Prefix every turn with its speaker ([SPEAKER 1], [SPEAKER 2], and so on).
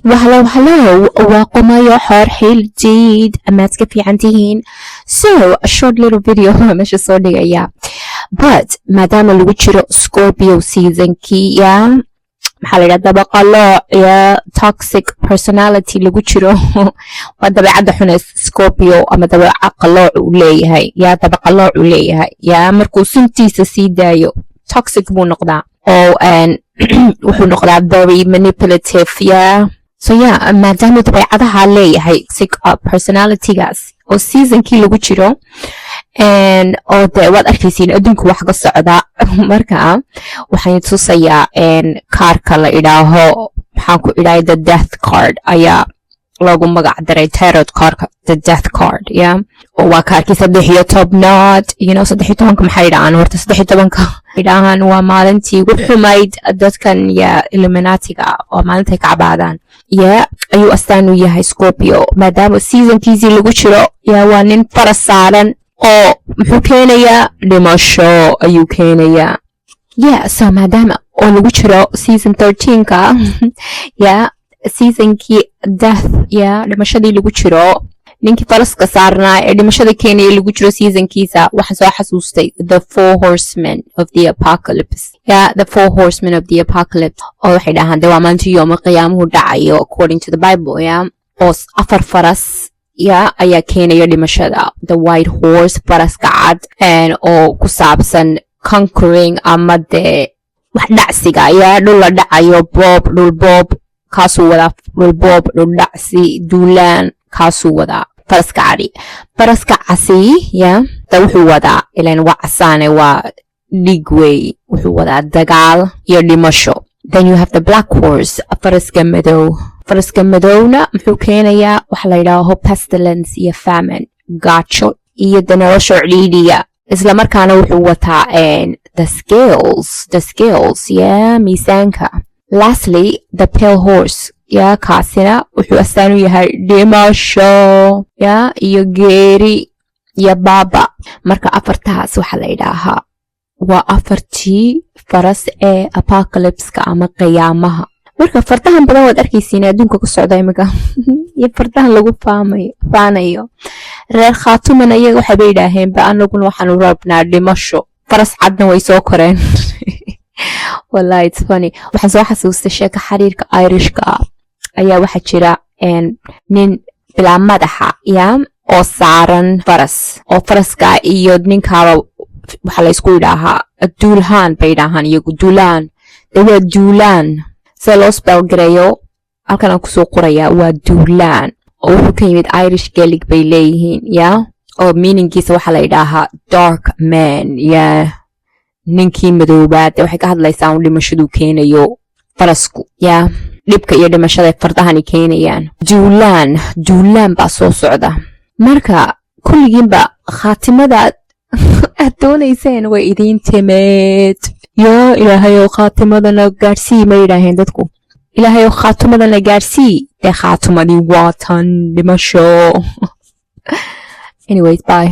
[SPEAKER 1] وهلو وقمايو حار حيل جديد أما تكفي عنتهين. So a short little video مش صوري إياه. But ما دام اللي وجرو Scorpio season كي يا محل طبقة الله يا toxic personality اللي وجرو وده عاد حنا Scorpio أما طبقة الله عليه هاي يا طبقة الله عليه هاي يا مركو سنتي سيدايو toxic مو نقطة and وحو نقطة very manipulative yeah. So yeah, ما دام طبيعتها leeyahay sick up personalitygaas oo seasonkii lagu jiro and oo de waad arkaysiin adduunku wax ka socda marka waxaan tusayaa kaarka la idhaaho maxaan ku idhahay the death card ayaa lagu magac daray tarot cardka the death card yeah oo waa kaarkii 13 you know 13 maxay dhahaan horta 13 idhahan waa maalintii ugu xumayd dadkan ya illuminatiga oo maalintay ka cabaadaan yeah ayuu astaan u yahay Scorpio maadaama seasonkiisii lagu jiro yaa waa nin faras saaran oo muxuu keenayaa dhimasho ayuu keenayaa yeah so maadaama oo lagu jiro season 13ka yeah seasonkii death yeah dhimashadii lagu jiro ninkii faraska saarnaa ee dhimashada keenaya lagu jiro seasonkiisa waxa soo xasuustay the four horsemen of the apocalypse yeah the four horsemen of the apocalypse oo waxay dhahaan de waa maalintii yooma qiyaamuhu dhacayo according to the bible yeah oo afar faras yeah ayaa keenaya dhimashada the white horse faraska cad and oo ku saabsan conquering ama de wax dhacsiga yeah dhul la dhacayo dhul boob kaasuu wadaa dhul boob dhul dhacsi duulaan kaasuu wadaa faraska casi yeah da wuxuu wadaa ilaan waa casaane waa dhig wey wuxuu wadaa dagaal iyo dhimasho then you have the black horse faraska madowna muxuu keenayaa waxa la yidhaaho pestilence iyo famine gaajo iyo de nolosha ciliidhiya isla markaana wuxuu wataa the scales yeah miisaanka lastly the pale horse yaa kaasina wuxuu astaan u yahay dhimasho yaa iyo geeri iyo baaba marka afartaas waxaa la yidhaahaa waa afartii faras ee apocalypse-ka ama qiyaamaha marka fardahan badan waad arkaysiin adduunka ku socda imika iyo fardahan lagu faanayo reer khaatuman ayaga waxay bay yidhaaheen ba anaguna waxaanu rabnaa dhimasho faras cadna way soo koreen wallahi it's funny waxaan soo xasuustay sheeka xiriirka Irishka ayaa waxa jira nin bilaa madaxa yaa oo saaran faras oo faraska iyo ninkaaba waxa la isku yidhaahaa duulhaan bay yidhaahaan iyagu duulaan se loo spell gareeyo halkan aan kusoo qorayaa waa duulaan oo wuxuu ka yimid Irish Gaelic bay leeyihiin yaa oo meaningkiisa waxa la yidhaahaa dark man yaa ninkii madoobaad waxay ka hadlaysaa un dhimashadu keenayo farasku yaa dhibka iyo dhimashada fardahani keenayaan duulaan baa soo socda marka kulligiinba khaatimada aad doonayseen way idiin timeed yaa ilaahayow khaatimadana gaarsii ma yidhaaheen dadku ilaahayow khaatimadana gaarsii dee khaatimadii waatan dhimasho anyways bye